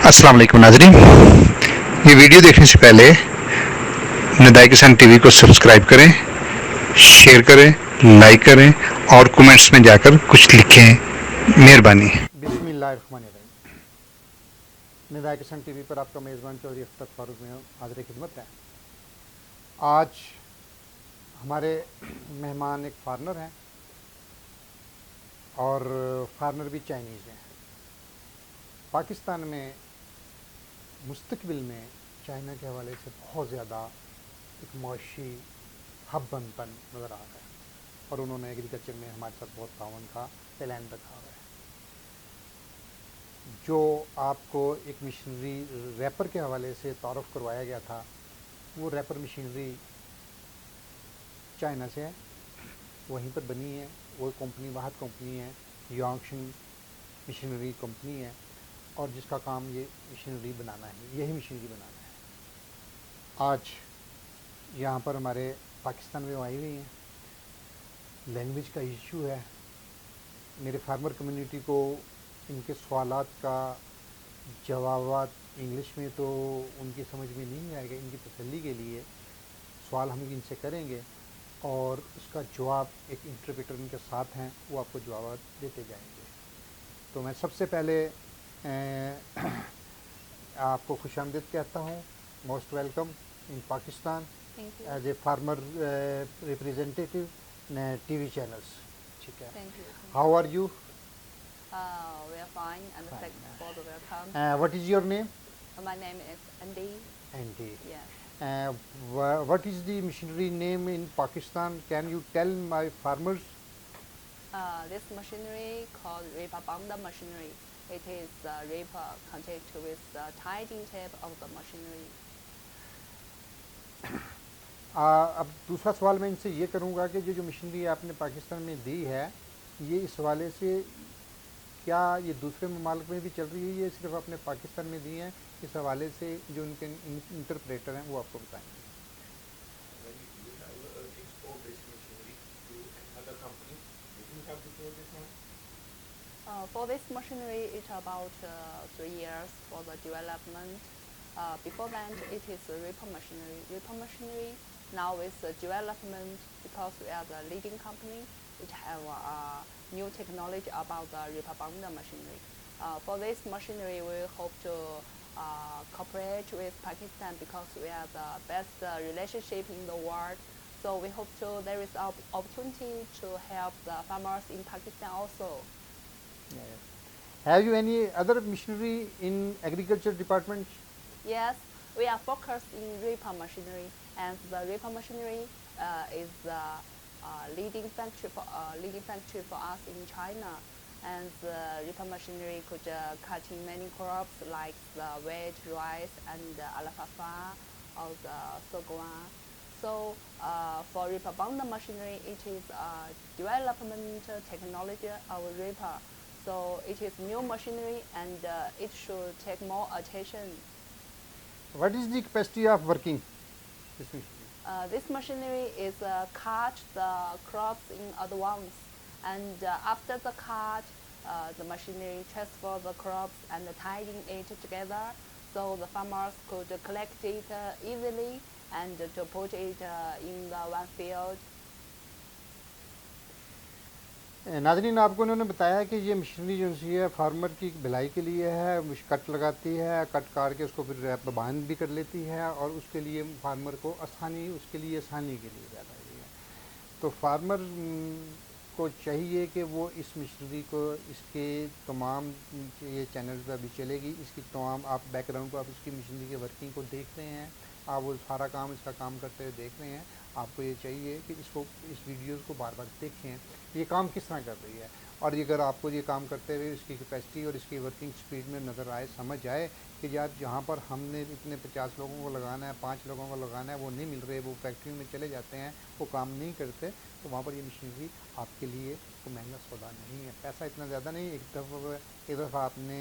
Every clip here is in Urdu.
السلام علیکم ناظرین، یہ ویڈیو دیکھنے سے پہلے ندائی کسان ٹی وی کو سبسکرائب کریں، شیئر کریں، لائک کریں اور کومنٹس میں جا کر کچھ لکھیں، مہربانی۔ بسم اللہ الرحمن الرحیم۔ ندائی کسان ٹی وی پر آپ کا میزبان چودھری اختر فاروق میں حاضر خدمت ہے۔ آج ہمارے مہمان ایک فارمر ہیں اور فارمر بھی چائنیز ہیں۔ پاکستان میں مستقبل میں چائنا کے حوالے سے بہت زیادہ ایک معاشی ہب بنتا نظر آ رہا ہے اور انہوں نے ایگریکلچر میں ہمارے ساتھ بہت تعاون کا پلان رکھا ہوا ہے۔ جو آپ کو ایک مشینری ریپر کے حوالے سے تعارف کروایا گیا تھا، وہ ریپر مشینری چائنا سے ہے، وہیں پر بنی ہے۔ وہ کمپنی واحد کمپنی ہے، یانگشن مشینری کمپنی ہے، اور جس کا کام یہ مشینری بنانا ہے، یہی مشینری بنانا ہے۔ آج یہاں پر ہمارے پاکستان میں آئی ہوئی ہیں۔ لینگویج کا ایشو ہے، میرے فارمر کمیونٹی کو ان کے سوالات کا جوابات انگلش میں تو ان کی سمجھ میں نہیں آئے گا۔ ان کی تسلی کے لیے سوال ہم ان سے کریں گے اور اس کا جواب ایک انٹرپریٹر ان کے ساتھ ہیں، وہ آپ کو جوابات دیتے جائیں گے۔ تو میں سب سے پہلے آپ کو خوش آمدید کہتا ہوں، most welcome in Pakistan as a former representative TV وی چینلس۔ ٹھیک ہے، how are you? We are fine, and Fine. thanks for the welcome. What is your name? My name is Andy. Andy. Yes. What is the machinery name in Pakistan? Can you tell my farmers? This machinery called reaper bundle machinery. It is the reaper connected with the tiding tip of the machinery. اب دوسرا سوال میں ان سے یہ کروں گا کہ جو مشینری آپ نے پاکستان میں دی ہے، یہ اس حوالے سے کیا یہ دوسرے ممالک میں بھی چل رہی ہے، یہ صرف آپ نے پاکستان میں دی ہیں؟ اس حوالے سے جو ان کے انٹرپریٹر ہیں وہ آپ کو بتائیں گے۔ For this machinery, it's about 3 years for the development. Before that, it is a reaper machinery. Reaper machinery now is the development because we are the leading company. We have new technology about the reaper bundle machinery. For this machinery, we hope to cooperate with Pakistan because we are the best relationship in the world. So we hope there is opportunity to help the farmers in Pakistan also. Have you any other machinery in agriculture department? Yes, we are focused in reaper machinery, and the reaper machinery is the leading factory for us in China. And the reaper machinery could cut in many crops like the wheat, rice, and alfalfa or the sorghum. So for reaper bundle machinery, it is development technology of reaper. So it is new machinery and it should take more attention. What is the capacity of working this machinery? This machinery is cut the crops in advance, and after the cut, the machinery transfer the crops and tying it together, so the farmers could collect it easily and to put it in the one field. ناظرین، آپ کو انہوں نے بتایا کہ یہ مشینری جو ہے فارمر کی بھلائی کے لیے ہے، کٹ لگاتی ہے، کٹ کاٹ کے اس کو پھر باندھ بھی کر لیتی ہے اور اس کے لیے فارمر کو آسانی کے لیے زیادہ ہے۔ تو فارمر کو چاہیے کہ وہ اس مشینری کو، اس کے تمام یہ چینل پہ ابھی چلے گی، اس کی تمام آپ بیک گراؤنڈ کو آپ اس کی مشینری کے ورکنگ کو دیکھ رہے ہیں، آپ وہ سارا کام اس کا کام کرتے ہوئے دیکھ رہے ہیں۔ آپ کو یہ چاہیے کہ اس ویڈیوز کو بار بار دیکھیں، یہ کام کس طرح کر رہی ہے، اور اگر آپ کو یہ کام کرتے ہوئے اس کی کیپیسٹی اور اس کی ورکنگ سپیڈ میں نظر آئے، سمجھ آئے کہ یار جہاں پر ہم نے اتنے 50 لوگوں کو لگانا ہے، 5 لوگوں کو لگانا ہے، وہ نہیں مل رہے، وہ فیکٹری میں چلے جاتے ہیں، وہ کام نہیں کرتے، تو وہاں پر یہ مشینری آپ کے لیے تو مہنگا سودا نہیں ہے، پیسہ اتنا زیادہ نہیں۔ ایک دفعہ آپ نے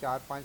4-5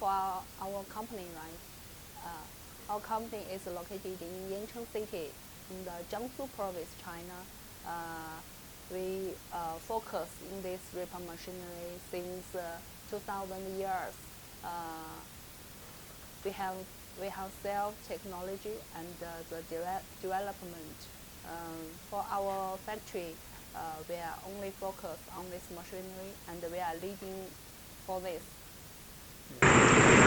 For our company, right? Our company is located in Yancheng City, in the Jiangsu province, China. We focus in this reaper machinery since 2000 years. We have self-technology and the development. For our factory, we are only focused on this machinery, and we are leading for this.